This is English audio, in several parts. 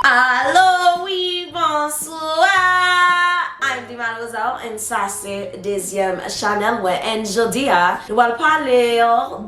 Allô, oui, bonsoir. I'm the Mademoiselle and ça c'est deuxième Chanel and Jodia. Nous allons parler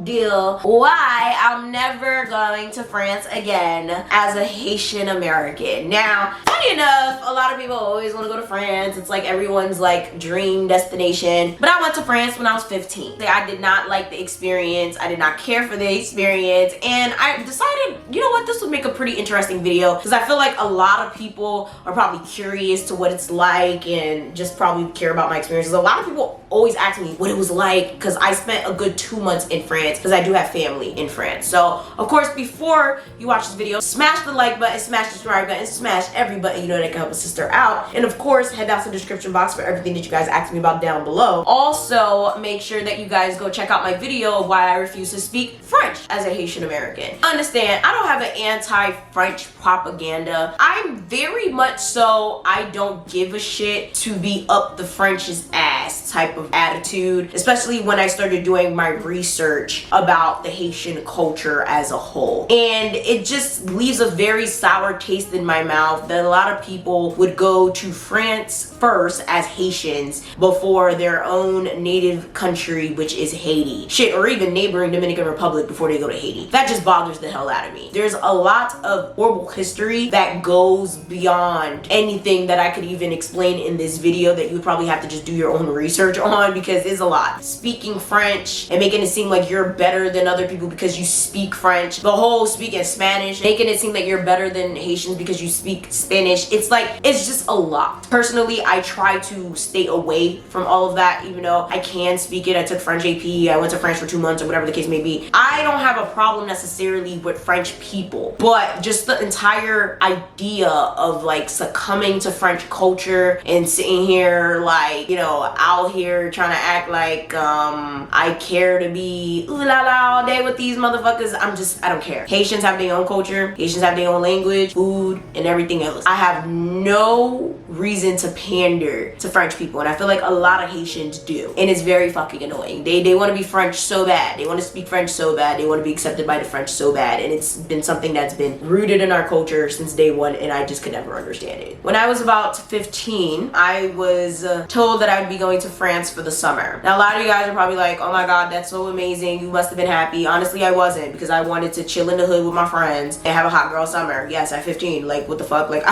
de why I'm never going to France again as a Haitian American. Now, funny enough, a lot of people always want to go to France. It's like everyone's like dream destination. But I went to France when I was 15. I did not like the experience. I did not care for the experience. And I decided, you know what, this would make a pretty interesting video because I feel like a lot of people are probably curious to what it's like and just probably care about my experiences. A lot of people always ask me what it was like because I spent a good 2 months in France because I do have family in France. So of course, before you watch this video, smash the like button, smash the subscribe button, smash every button you know that can help a sister out. And of course, head down to the description box for everything that you guys asked me about down below. Also, make sure that you guys go check out my video of why I refuse to speak French as a Haitian American. Understand, I don't have an anti-French propaganda. I'm very much so, I don't give a shit to be up the French's ass type of attitude, especially when I started doing my research about the Haitian culture as a whole. And it just leaves a very sour taste in my mouth that a lot of people would go to France first as Haitians before their own native country, which is Haiti. Shit, or even neighboring Dominican Republic before they go to Haiti. That just bothers the hell out of me. There's a lot of horrible history that goes beyond anything that I could even explain in this video that you would probably have to just do your own research on because it's a lot. Speaking French and making it seem like you're better than other people because you speak French. The whole speaking Spanish, making it seem like you're better than Haitians because you speak Spanish. It's like, it's just a lot. Personally, I try to stay away from all of that, even though I can speak it. I took French AP, I went to France for 2 months or whatever the case may be. I don't have a problem necessarily with French people, but just the entire idea of like succumbing to French culture and sitting here like, you know, out here trying to act like I care to be ooh la la all day with these motherfuckers. I don't care. Haitians have their own culture. Haitians have their own language, food, and everything else. I have no reason to pander to French people, and I feel like a lot of Haitians do, and it's very fucking annoying. They want to be French so bad. They want to speak French so bad. They want to be accepted by the French so bad, and it's been something that's been rooted in our culture since day one, and I just could never understand it. When I was about 15, I was told that I'd be going to France for the summer. Now, a lot of you guys are probably like, oh my god, that's so amazing. You must have been happy. Honestly, I wasn't, because I wanted to chill in the hood with my friends and have a hot girl summer. Yes, at 15. Like, what the fuck? Like,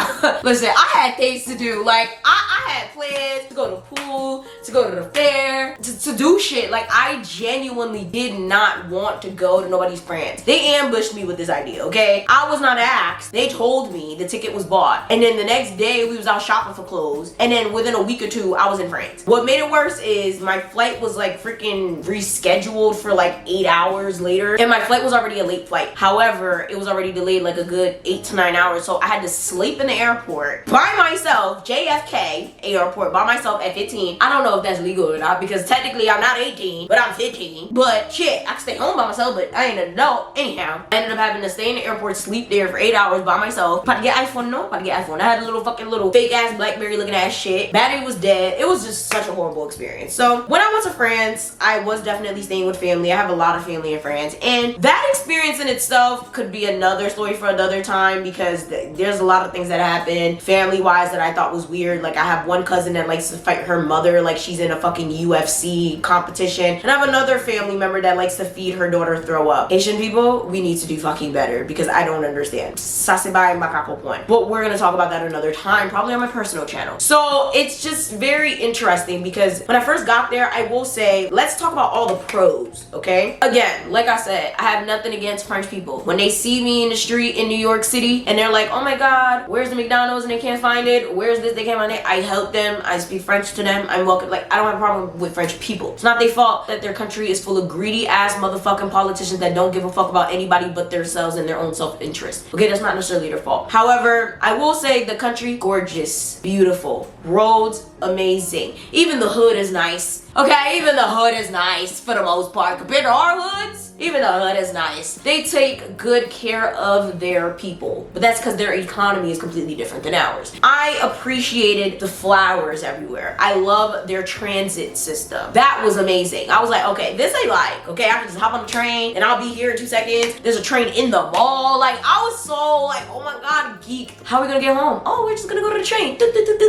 listen, I had things to do. Like, I had plans to go to the pool, to go to the fair, to do shit. Like, I genuinely did not want to go to nobody's France. They ambushed me with this idea, okay? I was not asked. They told me the ticket was bought. And then the next day, we was out shopping for clothes. And then within a week or two, I was in France. What made it worse is my flight was like freaking rescheduled for like 8 hours later. And my flight was already a late flight. However, it was already delayed like a good 8 to 9 hours. So I had to sleep in the airport by myself, JFK airport by myself at 15. I don't know if that's legal or not because technically I'm not 18, but I'm 15. But shit, I can stay home by myself, but I ain't an adult. Anyhow, I ended up having to stay in the airport, sleep there for 8 hours by myself. About to get iPhone, no, about to get iPhone. I had a little fucking little fake ass BlackBerry looking ass shit. Battery was dead. It was just such a horrible experience. So when I went to France, I was definitely staying with family. I have a lot of family in France, and that experience in itself could be another story for another time because there's a lot of things that happen family wise that I thought was weird. Like, I have one cousin that likes to fight her mother like she's in a fucking UFC competition, and I have another family member that likes to feed her daughter throw up. Haitian people, we need to do fucking better because I don't understand. Sasibai Makako point. But we're gonna talk about that another time, probably on my personal channel. So it's just very interesting because when I first got there, I will say, let's talk about all the pros, okay? Again, like I said, I have nothing against French people. When they see me in the street in New York City and they're like, oh my god, where's the McDonald's and they can't find it? Where's this? They can't find it. I help them. I speak French to them. I'm welcome. Like, I don't have a problem with French people. It's not their fault that their country is full of greedy ass motherfucking politicians that don't give a fuck about anybody but themselves and their own self-interest. Okay, that's not necessarily their fault. However, I will say the country, gorgeous, beautiful, roads, amazing. Even the hood is nice. Okay, even the hood is nice for the most part compared to our hoods. Even the hood is nice. They take good care of their people, but that's because their economy is completely different than ours. I appreciated the flowers everywhere. I love their transit system. That was amazing. I was like, okay, this I like. Okay, I can just hop on the train and I'll be here in 2 seconds. There's a train in the mall. Like, I was so like, oh my god, geek. How are we gonna get home? Oh, we're just gonna go to the train.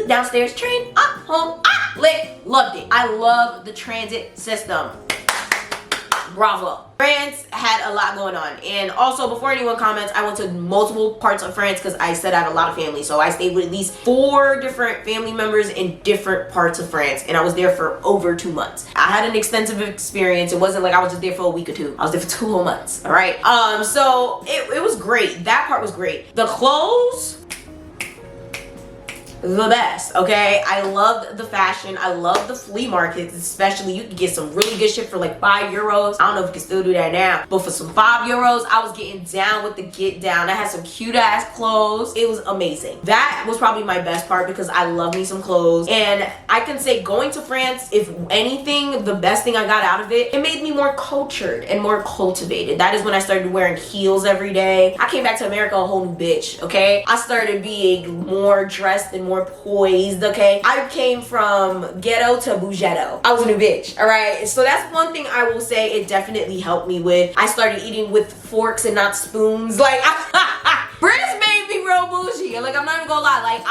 Downstairs, train, up, home, lit. Loved it. I love the transit system. Bravo. France had a lot going on. And also, before anyone comments, I went to multiple parts of France because I said I had a lot of family. So I stayed with at least 4 different family members in different parts of France. And I was there for over 2 months. I had an extensive experience. It wasn't like I was just there for a week or 2. I was there for 2 whole months. All right. So it was great. That part was great. The clothes, the best. Okay, I loved the fashion. I love the flea markets, especially. You can get some really good shit for like €5. I don't know if you can still do that now, but for some €5 I was getting down with the get down. I had some cute ass clothes. It was amazing. That was probably my best part because I love me some clothes. And I can say going to France, if anything, the best thing I got out of it, it made me more cultured and more cultivated. That is when I started wearing heels every day. I came back to America a whole new bitch. Okay, I started being more dressed and more poised. Okay, I came from ghetto to bougetto. I was a new bitch. All right, so that's one thing I will say it definitely helped me with. I started eating with forks and not spoons. Like France made me real bougie. Like, I'm not even gonna lie. Like,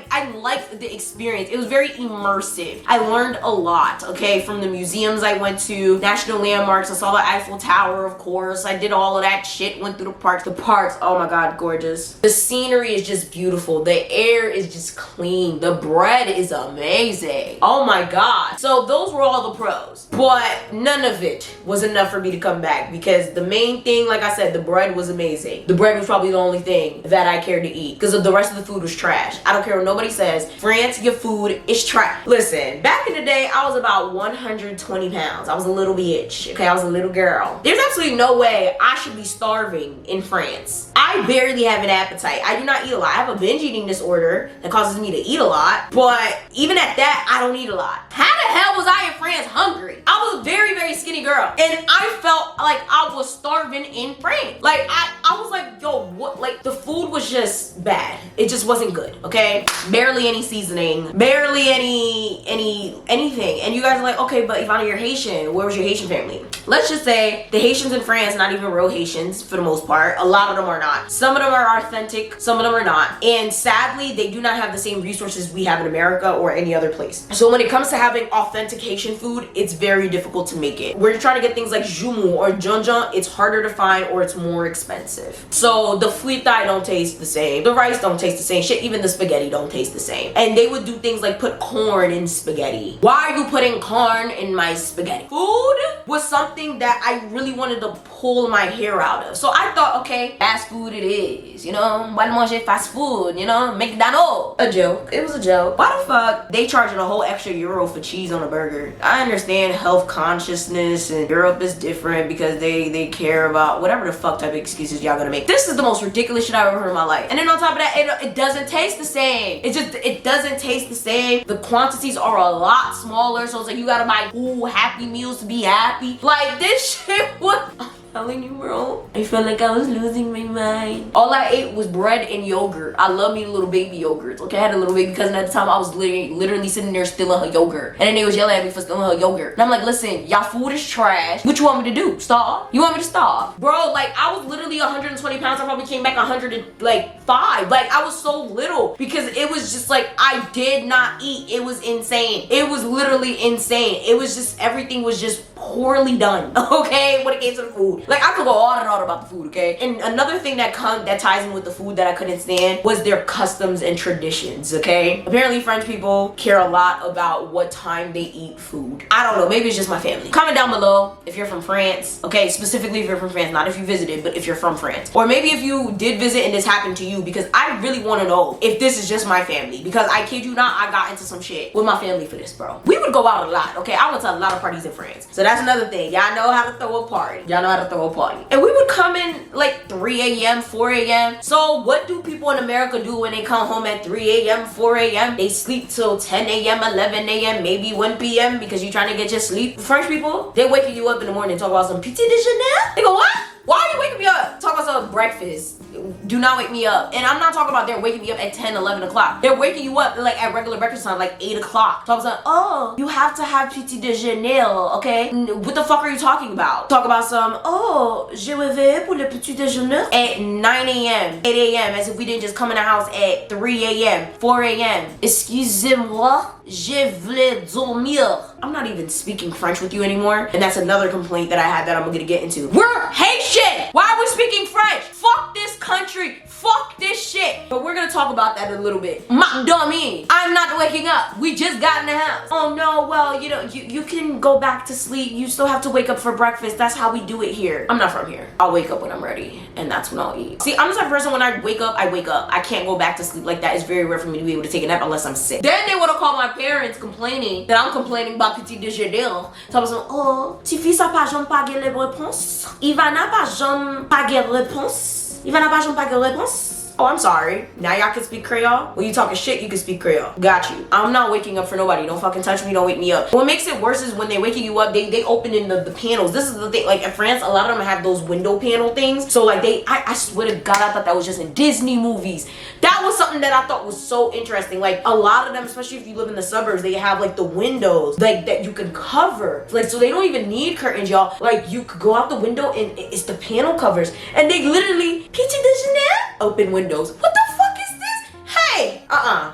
I liked the experience. It was very immersive. I learned a lot, okay, from the museums I went to, national landmarks. I saw the Eiffel Tower, of course. I did all of that shit, went through the parks. The parks, oh my God, gorgeous. The scenery is just beautiful. The air is just clean. The bread is amazing. Oh my God. So those were all the pros, but none of it was enough for me to come back because the main thing, like I said, the bread was amazing. The bread was probably the only thing that I cared to eat because the rest of the food was trash. I don't care what nobody says. France, your food is trash. Listen, back in the day, I was about 120 pounds. I was a little bitch, okay? I was a little girl. There's absolutely no way I should be starving in France. I barely have an appetite. I do not eat a lot. I have a binge eating disorder that causes me to eat a lot, but even at that, I don't eat a lot. How the hell was I in France hungry? I was a very, very skinny girl, and I felt like I was starving in France. Like, I was like, yo, what? Like, the food was just bad. It just wasn't good, okay? Barely any seasoning, barely anything. And you guys are like, okay, but Yvana, you're Haitian. Where was your Haitian family? Let's just say the Haitians in France, not even real Haitians for the most part. A lot of them are not. Some of them are authentic, some of them are not. And sadly, they do not have the same resources we have in America or any other place. So when it comes to having authentic Haitian food, it's very difficult to make it. We're trying to get things like jumu or jonjon, it's harder to find or it's more expensive. So the frita don't taste the same. The rice don't taste the same. Shit, even the spaghetti don't taste the same. And they would do things like put corn in spaghetti. Why are you putting corn in my spaghetti? Food was something that I really wanted to pull my hair out of. So I thought, okay, fast food it is, you know, why manger fast food, you know, McDonald's. A joke. It was a joke. Why the fuck they charging a whole extra euro for cheese on a burger? I understand health consciousness and Europe is different because they care about whatever the fuck type of excuses y'all gonna make. This is the most ridiculous shit I've ever heard in my life. And then on top of that, it doesn't taste the same. It doesn't taste the same. The quantities are a lot smaller, so it's like you gotta buy 2 Happy Meals to be happy. Like, this shit was, I'm telling you, bro, I felt like I was losing my mind. All I ate was bread and yogurt. I love me little baby yogurts, okay? I had a little baby cousin at the time. I was literally sitting there stealing her yogurt, and then they was yelling at me for stealing her yogurt. And I'm like, listen, y'all food is trash. What you want me to do? Starve? You want me to starve? Bro, like, I was literally 120 pounds. I probably came back 105. Like, I was so little because it was just like, I did not eat. It was insane. It was literally insane. It was just, everything was just poorly done, okay, when it came to the food. Like, I could go on and on about the food, okay? And another thing that ties in with the food that I couldn't stand was their customs and traditions, okay? Apparently, French people care a lot about what time they eat food. I don't know, maybe it's just my family. Comment down below if you're from France, okay? Specifically if you're from France, not if you visited, but if you're from France. Or maybe if you did visit and this happened to you, because I really want to know if this is just my family. Because I kid you not, I got into some shit with my family for this, bro. We would go out a lot, okay? I went to a lot of parties in France. So that's another thing. Y'all know how to throw a party. Y'all know how to throw a party. And we would come in like 3 a.m., 4 a.m. So what do people in America do when they come home at 3 a.m., 4 a.m.? They sleep till 10 a.m., 11 a.m., maybe 1 p.m. because you're trying to get your sleep. French people, they're waking you up in the morning and talk about some petit déjeuner. They go, what? Why are you waking me up? Talk about some breakfast. Do not wake me up. And I'm not talking about they're waking me up at 10, 11 o'clock. They're waking you up like at regular breakfast time, like 8 o'clock. Talk about, oh, you have to have petit déjeuner, okay? What the fuck are you talking about? Talk about some, oh, je me réveille pour le petit déjeuner at 9 a.m., 8 a.m., as if we didn't just come in the house at 3 a.m., 4 a.m. Excusez-moi, je voulais dormir. I'm not even speaking French with you anymore. And that's another complaint that I had that I'm gonna get into. We're Haitian! Why are we speaking French? Fuck this country. Fuck this shit. But we're gonna talk about that in a little bit. Dummy, I'm not waking up. We just got in the house. Oh no, well, you know, you can go back to sleep. You still have to wake up for breakfast. That's how we do it here. I'm not from here. I'll wake up when I'm ready, and that's when I'll eat. See, I'm the type of person when I wake up, I wake up. I can't go back to sleep like that. It's very rare for me to be able to take a nap unless I'm sick. Then they wanna call my parents complaining that I'm complaining about petit déjeuner. So I was like, oh, ti fils a pas jamais pagé les réponses. Yvana pas jamais pagé réponse. Yvana pas jamais pagé réponse. Oh, I'm sorry. Now y'all can speak Creole? When you talking shit, you can speak Creole. Got you. I'm not waking up for nobody. Don't fucking touch me. Don't wake me up. What makes it worse is when they waking you up, they open in the panels. This is the thing. Like in France, a lot of them have those window panel things. So like I swear to God, I thought that was just in Disney movies. That was something that I thought was so interesting. Like a lot of them, especially if you live in the suburbs, they have like the windows like that you can cover. Like so they don't even need curtains, y'all. Like you could go out the window and it's the panel covers. And they literally petit déjeuner open windows. What the fuck is this? Hey,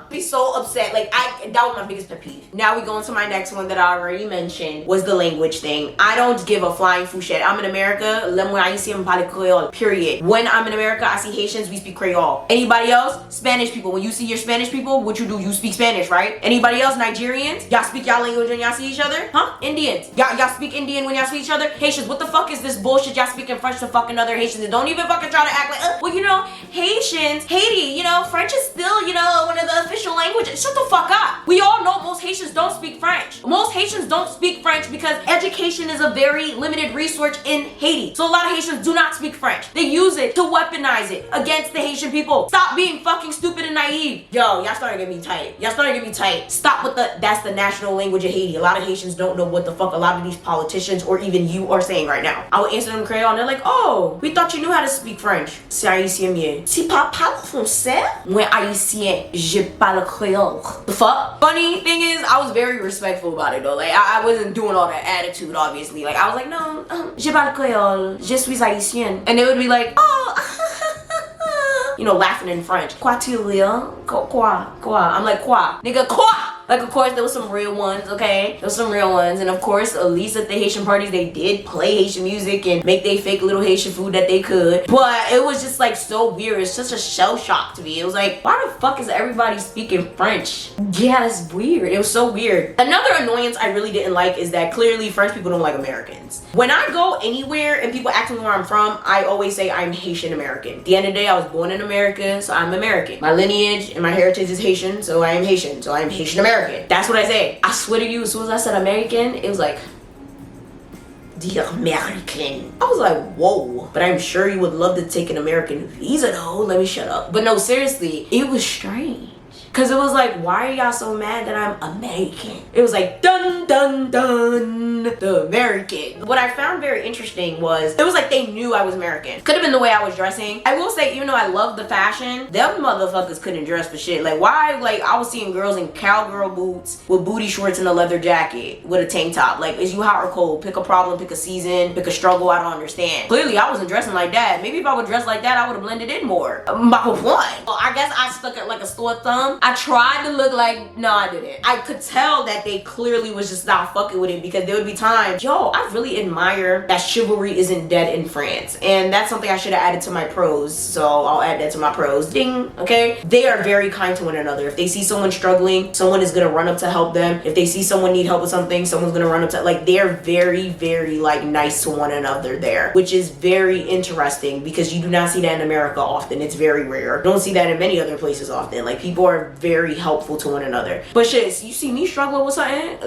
be so upset. Like that was my biggest pet peeve. Now we go into my next one that I already mentioned was the language thing. I don't give a flying fou shit. I'm in America. When I see them parler Creole, period. When I'm in America, I see Haitians, we speak Creole. Anybody else? Spanish people. When you see your Spanish people, what you do? You speak Spanish, right? Anybody else? Nigerians? Y'all speak y'all language when y'all see each other? Huh? Indians? Y'all speak Indian when y'all see each other? Haitians, what the fuck is this bullshit? Y'all speaking French to fucking other Haitians and don't even fucking try to act like, well, you know, Haitians, Haiti, you know, French is still, you know, one of the official languages. Shut the fuck up. We all know most Haitians don't speak French. Most Haitians don't speak French because education is a very limited resource in Haiti. So a lot of Haitians do not speak French. They use it to weaponize it against the Haitian people. Stop being fucking stupid and naive. Yo, y'all starting to get me tight. Y'all starting to get me tight. Stop with that's the national language of Haiti. A lot of Haitians don't know what the fuck a lot of these politicians or even you are saying right now. I would answer them in Creole and they're like, oh, we thought you knew how to speak French. C'est haïtien mieux. Si pas parle français? Moi haïtien, je parle Creole. The fuck? Funny thing is, I was very respectful about it though. Like I wasn't doing all that attitude, obviously. Like I was like, no, je parle Creole, je suis haïtien. And they would be like, oh, you know, laughing in French. Quoi tu veux? Quoi? I'm like, quoi? Nigga, quoi? Like, of course, there was some real ones, okay? There was some real ones. And of course, at least at the Haitian parties, they did play Haitian music and make they fake little Haitian food that they could. But it was just like so weird. It's just a shell shock to me. It was like, why the fuck is everybody speaking French? Yeah, it's weird. It was so weird. Another annoyance I really didn't like is that clearly French people don't like Americans. When I go anywhere and people ask me where I'm from, I always say I'm Haitian-American. At the end of the day, I was born in America, so I'm American. My lineage and my heritage is Haitian, so I am Haitian. So I am Haitian-American. That's what I say. I swear to you, as soon as I said American, it was like, the American. I was like, whoa. But I'm sure you would love to take an American visa though. Let me shut up. But no, seriously, it was strange. Cause it was like, why are y'all so mad that I'm American? It was like, dun, dun, dun, the American. What I found very interesting was, it was like they knew I was American. Could have been the way I was dressing. I will say, even though I love the fashion, them motherfuckers couldn't dress for shit. Like why, like I was seeing girls in cowgirl boots with booty shorts and a leather jacket with a tank top. Like, is you hot or cold? Pick a problem, pick a season, pick a struggle, I don't understand. Clearly I wasn't dressing like that. Maybe if I would dress like that, I would have blended in more. My point. Well, I guess I stuck it like a sore thumb. I tried to look like, no, I didn't. I could tell that they clearly was just not fucking with it because there would be times, yo, I really admire that chivalry isn't dead in France. And that's something I should have added to my pros. So I'll add that to my pros. Ding, okay? They are very kind to one another. If they see someone struggling, someone is gonna run up to help them. If they see someone need help with something, someone's gonna run up to, like, they're very, very, like, nice to one another there, which is very interesting because you do not see that in America often. It's very rare. You don't see that in many other places often. Like, people are very helpful to one another. But shit, you see me struggling with something,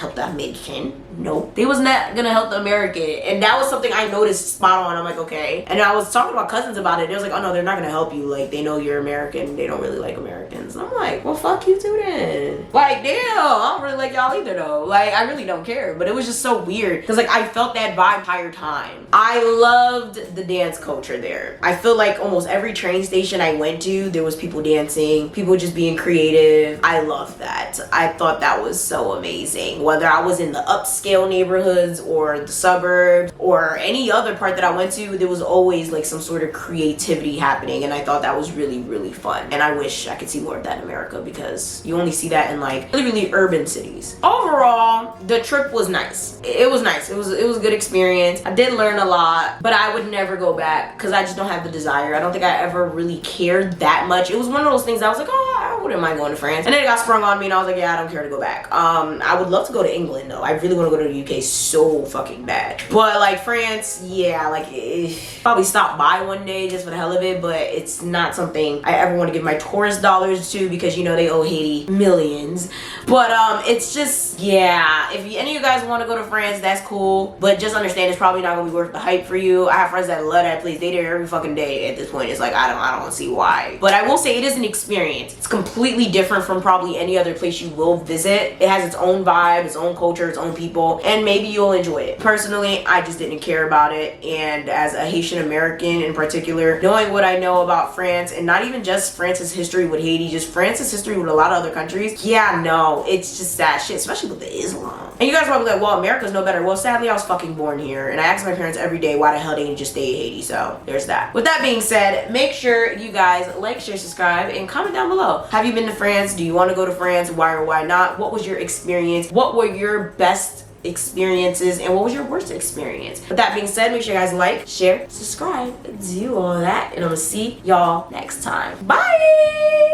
help the American. Nope. They was not gonna help the American. And that was something I noticed spot on. I'm like, okay. And I was talking to my cousins about it. They was like, oh no, they're not gonna help you. Like, they know you're American. They don't really like Americans. And I'm like, well, fuck you too then. Like, damn, I don't really like y'all either though. Like, I really don't care. But it was just so weird. Cause like, I felt that vibe the entire time. I loved the dance culture there. I feel like almost every train station I went to, there was people dancing, people just being creative. I loved that. I thought that was so amazing. Whether I was in the upscale neighborhoods or the suburbs or any other part that I went to, there was always like some sort of creativity happening, and I thought that was really, really fun. And I wish I could see more of that in America, because you only see that in like really, really urban cities. Overall, the trip was nice. It was nice. It was a good experience. I did learn a lot, but I would never go back because I just don't have the desire. I don't think I ever really cared that much. It was one of those things I was like, oh, I wouldn't mind going to France. And then it got sprung on me and I was like, yeah, I don't care to go back. I would love to go to England though. I really want to go to the UK so fucking bad. But like France, yeah, like probably stop by one day just for the hell of it, but it's not something I ever want to give my tourist dollars to, because you know they owe Haiti millions. But it's just, yeah, if any of you guys want to go to France, that's cool, but just understand it's probably not gonna be worth the hype for you. I have friends that love that place. They there every fucking day at this point. It's like, I don't see why. But I will say it is an experience. It's completely different from probably any other place you will visit. It has its own vibe, its own culture, its own people, and maybe you'll enjoy it. Personally, I just didn't care about it, and as a Haitian-American in particular, knowing what I know about France, and not even just France's history with Haiti, just France's history with a lot of other countries, yeah, no, it's just that shit, especially with the Islam. And you guys are probably like, well, America's no better. Well, sadly, I was fucking born here, and I asked my parents every day why the hell they didn't just stay in Haiti, so there's that. With that being said, make sure you guys like, share, subscribe, and comment down below. Have you been to France? Do you want to go to France? Why or why not? What was your experience? What were your best experiences, and what was your worst experience? With that being said, make sure you guys like, share, subscribe, do all that, and I'm gonna see y'all next time. Bye!